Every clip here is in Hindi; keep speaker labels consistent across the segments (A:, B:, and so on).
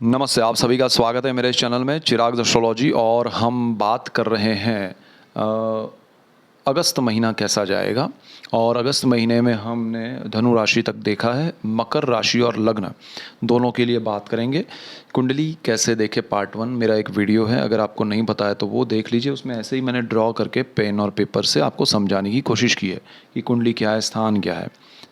A: नमस्ते, आप सभी का स्वागत है मेरे इस चैनल में चिराग एस्ट्रोलॉजी। और हम बात कर रहे हैं अगस्त महीना कैसा जाएगा। और अगस्त महीने में हमने धनु राशि तक देखा है, मकर राशि और लग्न दोनों के लिए बात करेंगे। कुंडली कैसे देखे पार्ट 1 मेरा एक वीडियो है, अगर आपको नहीं पता है तो वो देख लीजिए। उसमें ऐसे ही मैंने ड्रॉ करके पेन और पेपर से आपको समझाने की कोशिश की है कि कुंडली क्या है, स्थान क्या है,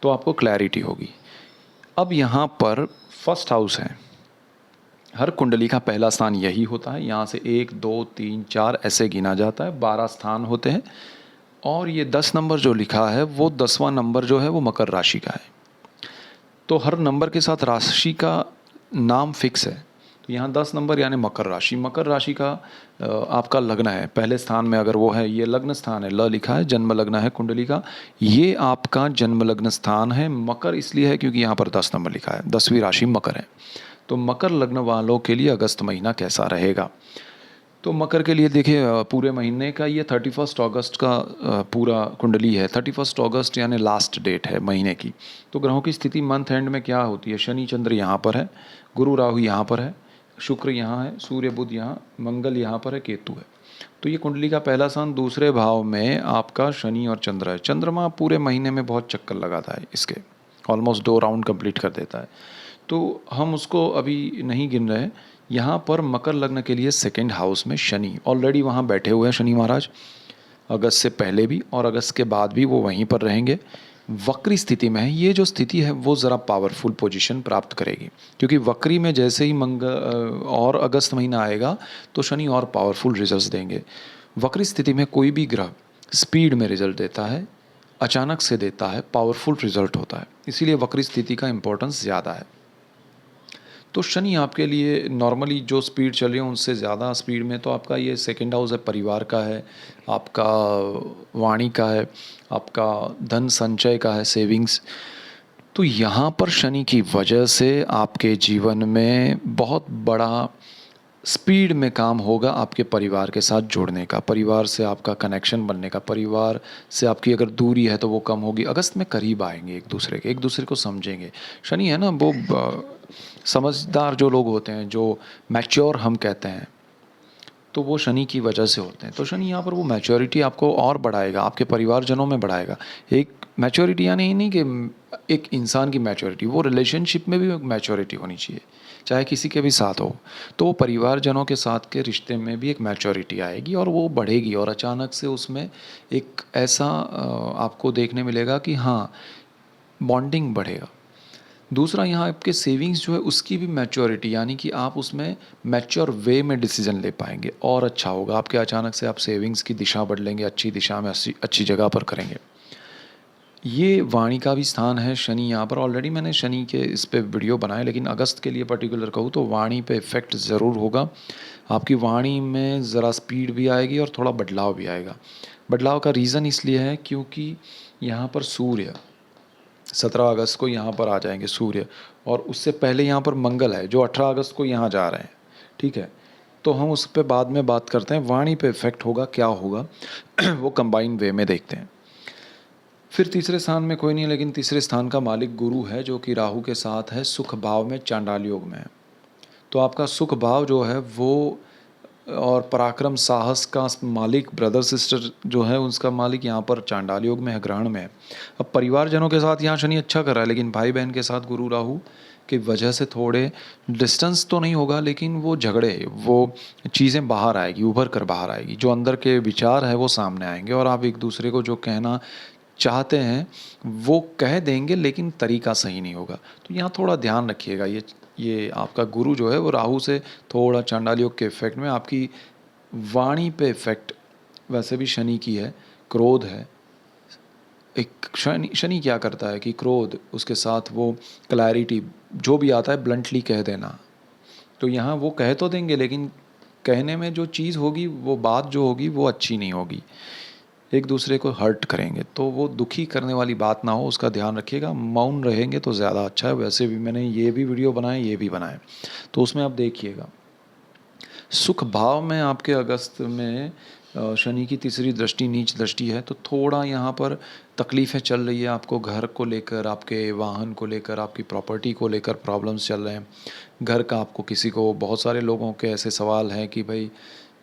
A: तो आपको क्लैरिटी होगी। अब यहाँ पर फर्स्ट हाउस है, हर कुंडली का पहला स्थान यही होता है। यहाँ से 1 2 3 4 ऐसे गिना जाता है, 12 स्थान होते हैं। और ये 10 नंबर जो लिखा है वो 10वां नंबर जो है वो मकर राशि का है। तो हर नंबर के साथ राशि का नाम फिक्स है। तो यहाँ 10 नंबर यानी मकर राशि। मकर राशि का आपका लग्न है पहले स्थान में, अगर वो है, ये लग्न स्थान है, ल लिखा है, जन्म लग्न है कुंडली का, ये आपका जन्म लग्न स्थान है। मकर इसलिए है क्योंकि यहाँ पर 10 नंबर लिखा है, 10वीं राशि मकर है। तो मकर लग्न वालों के लिए अगस्त महीना कैसा रहेगा। तो मकर के लिए देखिए, पूरे महीने का ये 31 अगस्त का पूरा कुंडली है। 31 अगस्त यानी लास्ट डेट है महीने की। तो ग्रहों की स्थिति मंथ एंड में क्या होती है, शनि चंद्र यहाँ पर है, गुरु राहु यहाँ पर है, शुक्र यहाँ है, सूर्य बुध यहाँ, मंगल यहाँ पर है, केतु है। तो ये कुंडली का पहला स्थान। दूसरे भाव में आपका शनि और चंद्र है। चंद्रमा पूरे महीने में बहुत चक्कर लगाता है इसके, ऑलमोस्ट 2 राउंड कंप्लीट कर देता है, तो हम उसको अभी नहीं गिन रहे। यहाँ पर मकर लग्न के लिए सेकंड हाउस में शनि ऑलरेडी वहाँ बैठे हुए हैं, शनि महाराज अगस्त से पहले भी और अगस्त के बाद भी वो वहीं पर रहेंगे। वक्री स्थिति में है। ये जो स्थिति है वो ज़रा पावरफुल पोजीशन प्राप्त करेगी, क्योंकि वक्री में जैसे ही और अगस्त महीना आएगा तो शनि और पावरफुल रिजल्ट्स देंगे। वक्री स्थिति में कोई भी ग्रह स्पीड में रिजल्ट देता है, अचानक से देता है, पावरफुल रिजल्ट होता है, इसीलिए वक्री स्थिति का इम्पोर्टेंस ज़्यादा है। तो शनि आपके लिए नॉर्मली जो स्पीड चल रही है उनसे ज़्यादा स्पीड में, तो आपका ये सेकंड हाउस है, परिवार का है, आपका वाणी का है, आपका धन संचय का है, सेविंग्स। तो यहाँ पर शनि की वजह से आपके जीवन में बहुत बड़ा स्पीड में काम होगा आपके परिवार के साथ जुड़ने का, परिवार से आपका कनेक्शन बनने का, परिवार से आपकी अगर दूरी है तो वो कम होगी। अगस्त में करीब आएंगे एक दूसरे के, एक दूसरे को समझेंगे। शनि है ना वो समझदार जो लोग होते हैं, जो मैच्योर हम कहते हैं, तो वो शनि की वजह से होते हैं। तो शनि यहाँ पर वो मैच्योरिटी आपको और बढ़ाएगा, आपके परिवारजनों में बढ़ाएगा। एक मैच्योरिटी यानी नहीं कि एक इंसान की मैच्योरिटी, वो रिलेशनशिप में भी एक मैच्योरिटी होनी चाहिए, चाहे किसी के भी साथ हो। तो परिवारजनों के साथ के रिश्ते में भी एक मैच्योरिटी आएगी और वो बढ़ेगी, और अचानक से उसमें एक ऐसा आपको देखने मिलेगा कि हाँ, बॉन्डिंग बढ़ेगा। दूसरा, यहाँ आपके सेविंग्स जो है उसकी भी मैच्योरिटी, यानी कि आप उसमें मैच्योर वे में डिसीजन ले पाएंगे और अच्छा होगा आपके। अचानक से आप सेविंग्स की दिशा बदलेंगे, अच्छी दिशा में, अच्छी जगह पर करेंगे। ये वाणी का भी स्थान है शनि यहाँ पर। ऑलरेडी मैंने शनि के इस पे वीडियो बनाए, लेकिन अगस्त के लिए पर्टिकुलर कहूँ तो वाणी पे इफ़ेक्ट ज़रूर होगा। आपकी वाणी में ज़रा स्पीड भी आएगी और थोड़ा बदलाव भी आएगा। बदलाव का रीज़न इसलिए है क्योंकि यहाँ पर सूर्य 17 अगस्त को यहाँ पर आ जाएंगे सूर्य, और उससे पहले यहाँ पर मंगल है जो 18 अगस्त को यहाँ जा रहे हैं। ठीक है, तो हम उस पर बाद में बात करते हैं। वाणी पे इफेक्ट होगा, क्या होगा वो कंबाइन वे में देखते हैं। फिर तीसरे स्थान में कोई नहीं है, लेकिन तीसरे स्थान का मालिक गुरु है जो कि राहु के साथ है, सुख भाव में, चांडाल योग में है। तो आपका सुख भाव जो है वो, और पराक्रम साहस का मालिक ब्रदर सिस्टर जो है उसका मालिक यहाँ पर चांडाल योग में है, ग्रहण में है। अब परिवारजनों के साथ यहाँ शनि अच्छा कर रहा है, लेकिन भाई बहन के साथ गुरु राहु की वजह से थोड़े डिस्टेंस तो नहीं होगा, लेकिन वो झगड़े, वो चीज़ें बाहर आएगी, उभर कर बाहर आएगी, जो अंदर के विचार है वो सामने आएंगे, और आप एक दूसरे को जो कहना चाहते हैं वो कह देंगे, लेकिन तरीका सही नहीं होगा। तो यहाँ थोड़ा ध्यान रखिएगा। ये आपका गुरु जो है वो राहु से थोड़ा चांडाल योग के इफेक्ट में आपकी वाणी पे इफेक्ट, वैसे भी शनि की है, क्रोध है। एक शनि शनि क्या करता है कि क्रोध, उसके साथ वो क्लैरिटी, जो भी आता है ब्लंटली कह देना। तो यहाँ वो कह तो देंगे, लेकिन कहने में जो चीज़ होगी, वो बात जो होगी वो अच्छी नहीं होगी, एक दूसरे को हर्ट करेंगे। तो वो दुखी करने वाली बात ना हो, उसका ध्यान रखिएगा। मौन रहेंगे तो ज़्यादा अच्छा है। वैसे भी मैंने ये भी वीडियो बनाए, ये भी बनाए, तो उसमें आप देखिएगा। सुख भाव में आपके अगस्त में शनि की तीसरी दृष्टि नीच दृष्टि है, तो थोड़ा यहाँ पर तकलीफ़ें चल रही है आपको घर को लेकर, आपके वाहन को लेकर, आपकी प्रॉपर्टी को लेकर प्रॉब्लम्स चल रहे हैं। घर का आपको किसी को बहुत सारे लोगों के ऐसे सवाल हैं कि भाई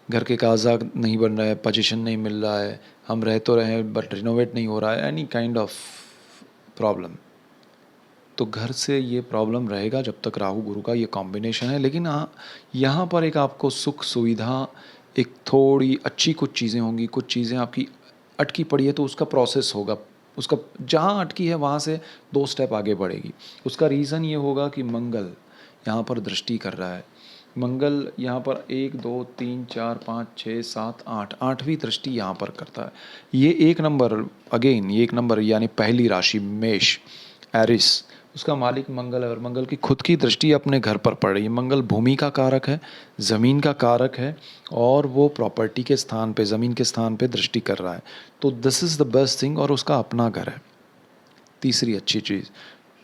A: घर के कागज़ात नहीं बन रहे हैं, पोजीशन नहीं मिल रहा है, हम रह तो रहे हैं बट रिनोवेट नहीं हो रहा है, एनी काइंड ऑफ प्रॉब्लम। तो घर से ये प्रॉब्लम रहेगा जब तक राहु गुरु का ये कॉम्बिनेशन है। लेकिन हाँ, यहाँ पर एक आपको सुख सुविधा, एक थोड़ी अच्छी कुछ चीज़ें होंगी, कुछ चीज़ें आपकी अटकी पड़ी है तो उसका प्रोसेस होगा। उसका जहाँ अटकी है वहाँ से 2 स्टेप आगे बढ़ेगी। उसका रीज़न ये होगा कि मंगल यहाँ पर दृष्टि कर रहा है। मंगल यहाँ पर 1, 2, 3, 4, 5, 6, 7, 8, 8वीं दृष्टि यहाँ पर करता है। ये 1 नंबर, अगेन ये 1 नंबर यानी पहली राशि मेष, एरिस, उसका मालिक मंगल है और मंगल की खुद की दृष्टि अपने घर पर पड़ रही है। मंगल भूमि का कारक है, ज़मीन का कारक है और वो प्रॉपर्टी के स्थान पे, ज़मीन के स्थान पे दृष्टि कर रहा है। तो this is the best thing और उसका अपना घर है। तीसरी अच्छी चीज़,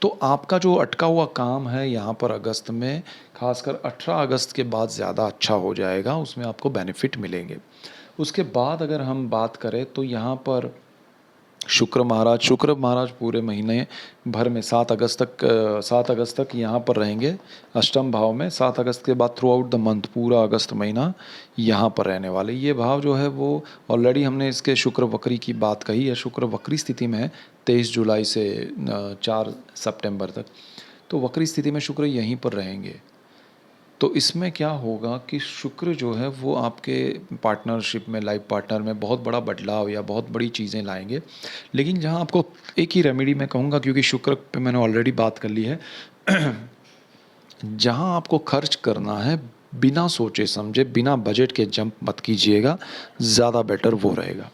A: तो आपका जो अटका हुआ काम है यहाँ पर अगस्त में, खासकर 18 अगस्त के बाद ज़्यादा अच्छा हो जाएगा, उसमें आपको बेनिफिट मिलेंगे। उसके बाद अगर हम बात करें तो यहाँ पर शुक्र महाराज पूरे महीने भर में 7 अगस्त तक यहाँ पर रहेंगे अष्टम भाव में। 7 अगस्त के बाद थ्रू आउट द मंथ पूरा अगस्त महीना यहाँ पर रहने वाले। ये भाव जो है वो ऑलरेडी हमने इसके शुक्र वक्री की बात कही है। शुक्र वक्री स्थिति में है 23 जुलाई से 4 सितंबर तक। तो वक्री स्थिति में शुक्र यहीं पर रहेंगे। तो इसमें क्या होगा कि शुक्र जो है वो आपके पार्टनरशिप में, लाइफ पार्टनर में बहुत बड़ा बदलाव या बहुत बड़ी चीज़ें लाएंगे। लेकिन जहाँ आपको एक ही रेमेडी मैं कहूँगा, क्योंकि शुक्र पे मैंने ऑलरेडी बात कर ली है, जहाँ आपको खर्च करना है बिना सोचे समझे, बिना बजट के जंप मत कीजिएगा, ज़्यादा बेटर वो रहेगा।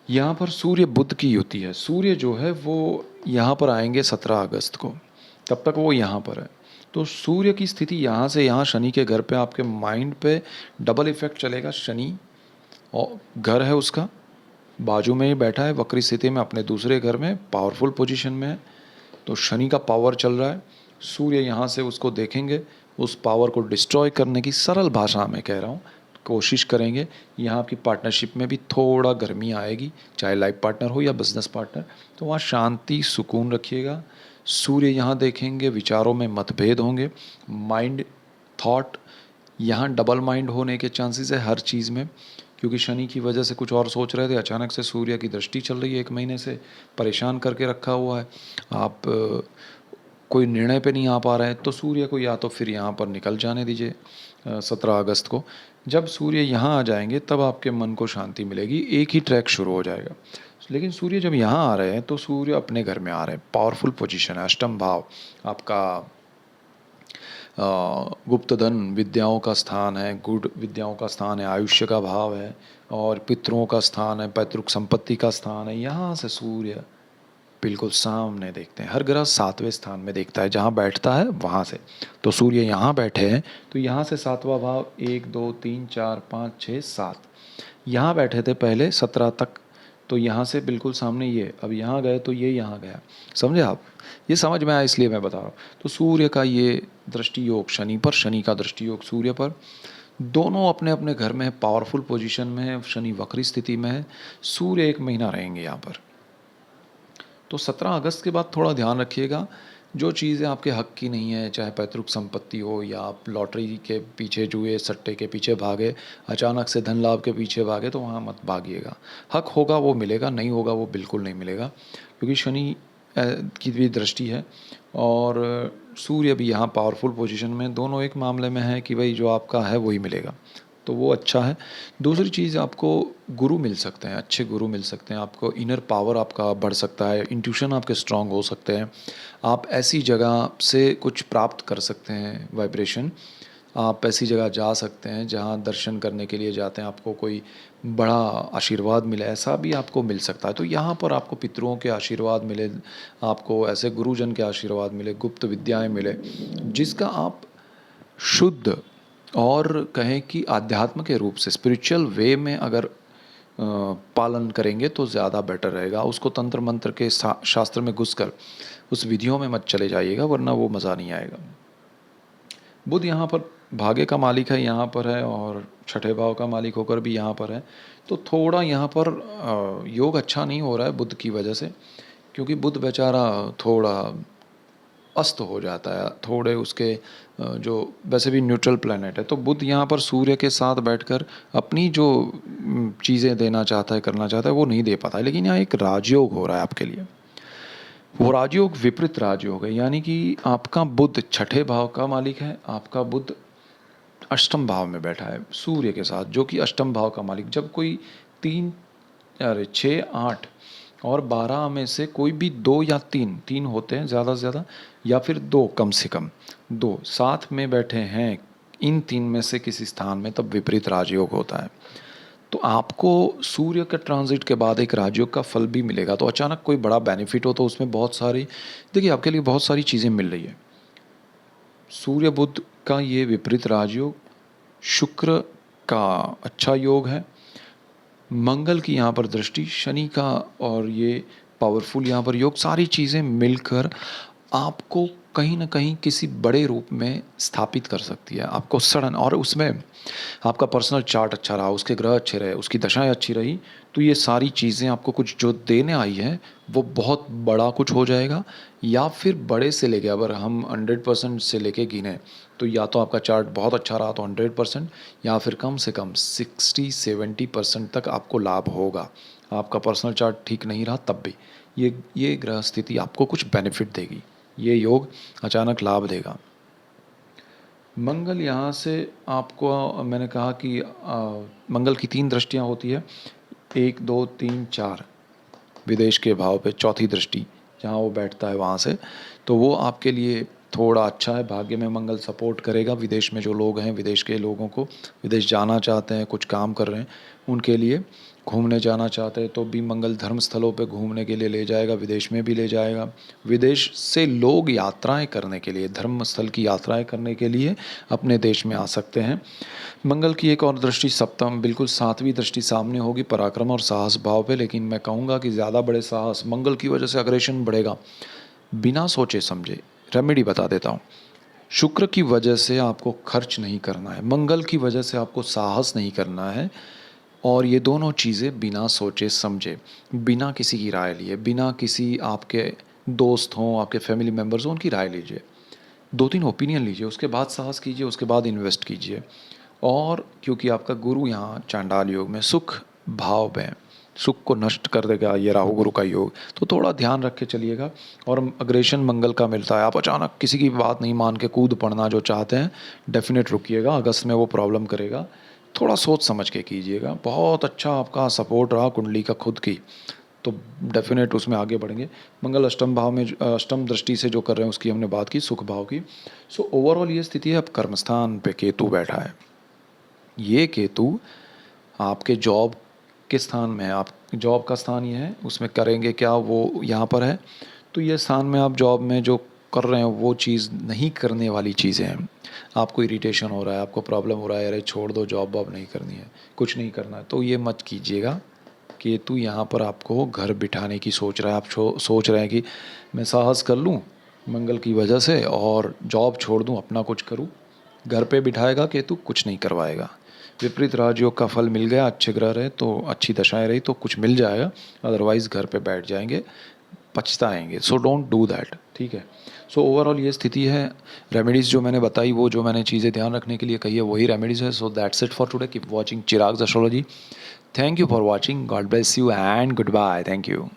A: यहाँ पर सूर्य बुध की युति है। सूर्य जो है वो यहाँ पर आएंगे 17 अगस्त को, तब तक वो यहाँ पर है। तो सूर्य की स्थिति यहाँ से यहाँ शनि के घर पे आपके माइंड पे डबल इफेक्ट चलेगा। शनि और घर है उसका, बाजू में ही बैठा है वक्री स्थिति में अपने दूसरे घर में, पावरफुल पोजीशन में है। तो शनि का पावर चल रहा है, सूर्य यहाँ से उसको देखेंगे, उस पावर को डिस्ट्रॉय करने की, सरल भाषा में कह रहा हूँ, कोशिश करेंगे। यहाँ आपकी पार्टनरशिप में भी थोड़ा गर्मी आएगी, चाहे लाइफ पार्टनर हो या बिजनेस पार्टनर। तो वहाँ शांति सुकून रखिएगा। सूर्य यहाँ देखेंगे, विचारों में मतभेद होंगे, माइंड थॉट यहाँ डबल माइंड होने के चांसेस है हर चीज़ में, क्योंकि शनि की वजह से कुछ और सोच रहे थे, अचानक से सूर्य की दृष्टि चल रही है, 1 महीने से परेशान करके रखा हुआ है। आप कोई निर्णय पे नहीं आ पा रहे हैं, तो सूर्य को या तो फिर यहाँ पर निकल जाने दीजिए 17 अगस्त को। जब सूर्य यहाँ आ जाएंगे तब आपके मन को शांति मिलेगी, एक ही ट्रैक शुरू हो जाएगा। लेकिन सूर्य जब यहाँ आ रहे हैं तो सूर्य अपने घर में आ रहे हैं, पावरफुल पोजीशन है, अष्टम भाव आपका गुप्त धन विद्याओं का स्थान है, गुड विद्याओं का स्थान है, आयुष्य का भाव है और पितरों का स्थान है, पैतृक संपत्ति का स्थान है। यहाँ से सूर्य बिल्कुल सामने देखते हैं। हर ग्रह 7वें स्थान में देखता है, जहाँ बैठता है वहाँ से। तो सूर्य यहाँ बैठे हैं तो यहाँ से 7वां भाव 1, 2, 3, 4, 5, 6, 7 यहाँ बैठे थे पहले 17 तक। तो यहाँ से बिल्कुल सामने ये, अब यहाँ गए तो ये यहाँ गया, समझे आप? ये समझ में आया इसलिए मैं बता रहा हूँ। तो सूर्य का ये दृष्टि योग शनि पर, शनि का दृष्टि योग सूर्य पर, दोनों अपने अपने घर में है, पावरफुल पोजीशन में है। शनि वक्री स्थिति में है, सूर्य 1 महीना रहेंगे यहाँ पर। तो 17 अगस्त के बाद थोड़ा ध्यान रखिएगा, जो चीज़ें आपके हक की नहीं है, चाहे पैतृक संपत्ति हो या आप लॉटरी के पीछे, जुए सट्टे के पीछे भागे, अचानक से धन लाभ के पीछे भागे, तो वहाँ मत भागिएगा। हक होगा वो मिलेगा, नहीं होगा वो बिल्कुल नहीं मिलेगा, क्योंकि शनि की भी दृष्टि है और सूर्य भी यहाँ पावरफुल पोजीशन में। दोनों एक मामले में है कि भाई जो आपका है वही मिलेगा, तो वो अच्छा है। दूसरी चीज़, आपको गुरु मिल सकते हैं, अच्छे गुरु मिल सकते हैं, आपको इनर पावर आपका बढ़ सकता है, इंट्यूशन आपके स्ट्रांग हो सकते हैं। आप ऐसी जगह से कुछ प्राप्त कर सकते हैं वाइब्रेशन, आप ऐसी जगह जा सकते हैं जहाँ दर्शन करने के लिए जाते हैं, आपको कोई बड़ा आशीर्वाद मिले, ऐसा भी आपको मिल सकता है। तो यहाँ पर आपको पितरों के आशीर्वाद मिले, आपको ऐसे गुरुजन के आशीर्वाद मिले, गुप्त विद्याएं मिले, जिसका आप शुद्ध और कहें कि आध्यात्म के रूप से, स्पिरिचुअल वे में अगर पालन करेंगे तो ज़्यादा बेटर रहेगा। उसको तंत्र मंत्र के शास्त्र में घुसकर उस विधियों में मत चले जाइएगा, वरना वो मज़ा नहीं आएगा। बुध यहाँ पर भाग्य का मालिक है यहाँ पर है और छठे भाव का मालिक होकर भी यहाँ पर है, तो थोड़ा यहाँ पर योग अच्छा नहीं हो रहा है बुध की वजह से, क्योंकि बुध बेचारा थोड़ा अस्त हो जाता है, थोड़े उसके जो वैसे भी न्यूट्रल प्लैनेट है, तो बुध यहाँ पर सूर्य के साथ बैठकर अपनी जो चीज़ें देना चाहता है, करना चाहता है, वो नहीं दे पाता है। लेकिन यहाँ एक राजयोग हो रहा है आपके लिए, वो राजयोग विपरीत राजयोग है, यानी कि आपका बुध छठे भाव का मालिक है, आपका बुध अष्टम भाव में बैठा है सूर्य के साथ, जो कि अष्टम भाव का मालिक। जब कोई तीन, अरे 6, 8 और 12 में से कोई भी दो या तीन, तीन होते हैं ज़्यादा से ज़्यादा, या फिर दो कम से कम, दो साथ में बैठे हैं इन तीन में से किसी स्थान में, तब विपरीत राजयोग होता है। तो आपको सूर्य के ट्रांजिट के बाद एक राजयोग का फल भी मिलेगा। तो अचानक कोई बड़ा बेनिफिट हो तो उसमें बहुत सारी, देखिए आपके लिए बहुत सारी चीज़ें मिल रही है। सूर्य बुध का ये विपरीत राजयोग, शुक्र का अच्छा योग है, मंगल की यहाँ पर दृष्टि, शनि का और ये पावरफुल यहाँ पर योग, सारी चीज़ें मिलकर आपको कहीं ना कहीं किसी बड़े रूप में स्थापित कर सकती है आपको सडन। और उसमें आपका पर्सनल चार्ट अच्छा रहा, उसके ग्रह अच्छे रहे, उसकी दशाएं अच्छी रही, तो ये सारी चीज़ें आपको कुछ जो देने आई है वो बहुत बड़ा कुछ हो जाएगा। या फिर बड़े से लेके, अगर हम 100% से लेके गिने, तो या तो आपका चार्ट बहुत अच्छा रहा तो 100%, या फिर कम से कम 60-70% तक आपको लाभ होगा। आपका पर्सनल चार्ट ठीक नहीं रहा तब भी ये ग्रह स्थिति आपको कुछ बेनिफिट देगी, ये योग अचानक लाभ देगा। मंगल यहाँ से आपको, मैंने कहा कि मंगल की 3 दृष्टियाँ होती है, 1, 2, 3, 4 विदेश के भाव पे चौथी दृष्टि जहाँ वो बैठता है वहाँ से, तो वो आपके लिए थोड़ा अच्छा है। भाग्य में मंगल सपोर्ट करेगा। विदेश में जो लोग हैं, विदेश के लोगों को, विदेश जाना चाहते हैं, कुछ काम कर रहे हैं, उनके लिए घूमने जाना चाहते हैं तो भी मंगल धर्म स्थलों पे घूमने के लिए ले जाएगा, विदेश में भी ले जाएगा। विदेश से लोग यात्राएं करने के लिए, धर्म स्थल की यात्राएं करने के लिए अपने देश में आ सकते हैं। मंगल की एक और दृष्टि सप्तम, बिल्कुल 7वीं दृष्टि सामने होगी पराक्रम और साहस भाव पे, लेकिन मैं कहूँगा कि ज़्यादा बड़े साहस, मंगल की वजह से अग्रेशन बढ़ेगा बिना सोचे समझे। रेमेडी बता देता हूँ। शुक्र की वजह से आपको खर्च नहीं करना है, मंगल की वजह से आपको साहस नहीं करना है, और ये दोनों चीज़ें बिना सोचे समझे, बिना किसी की राय लिए, बिना किसी आपके दोस्त हों, आपके फैमिली मेम्बर्स हों, उनकी राय लीजिए, 2-3 ओपिनियन लीजिए, उसके बाद साहस कीजिए, उसके बाद इन्वेस्ट कीजिए। और क्योंकि आपका गुरु यहाँ चांडाल योग में सुख भाव में, सुख को नष्ट कर देगा ये राहु गुरु का योग, तो थोड़ा ध्यान रख के चलिएगा। और अग्रेशन मंगल का मिलता है, आप अचानक किसी की बात नहीं मान के कूद पड़ना जो चाहते हैं, डेफिनेट रुकिएगा, अगस्त में वो प्रॉब्लम करेगा, थोड़ा सोच समझ के कीजिएगा। बहुत अच्छा आपका सपोर्ट रहा कुंडली का खुद की, तो डेफिनेट उसमें आगे बढ़ेंगे। मंगल अष्टम भाव में, अष्टम दृष्टि से जो कर रहे हैं उसकी हमने बात की, सुख भाव की। सो ओवरऑल ये स्थिति है। अब कर्मस्थान पे केतु बैठा है, ये केतु आपके जॉब के स्थान में है, आप जॉब का स्थान ये है, उसमें करेंगे क्या वो यहाँ पर है। तो ये स्थान में आप जॉब में जो कर रहे हैं वो चीज़ नहीं करने वाली चीज़ें हैं। आपको इरिटेशन हो रहा है, आपको प्रॉब्लम हो रहा है, अरे छोड़ दो, जॉब वॉब नहीं करनी है, कुछ नहीं करना है, तो ये मत कीजिएगा। केतु यहाँ पर आपको घर बिठाने की सोच रहा है। आप सोच रहे हैं कि मैं साहस कर लूँ मंगल की वजह से और जॉब छोड़ दूँ, अपना कुछ करूँ। घर पे बिठाएगा केतु, कुछ नहीं करवाएगा। विपरीत राजयोग का फल मिल गया, अच्छे ग्रह रहे तो, अच्छी दशाएं रही तो कुछ मिल जाएगा, अदरवाइज़ घर पे बैठ जाएंगे, पछताएंगे। सो डोंट डू दैट, ठीक है। सो ओवरऑल ये स्थिति है। रेमेडीज़ जो मैंने बताई, वो जो मैंने चीज़ें ध्यान रखने के लिए कही है, वही रेमेडीज़ है। So that's it for today. Keep watching Chirag's astrology. Thank you for watching. God bless you and goodbye. Thank you.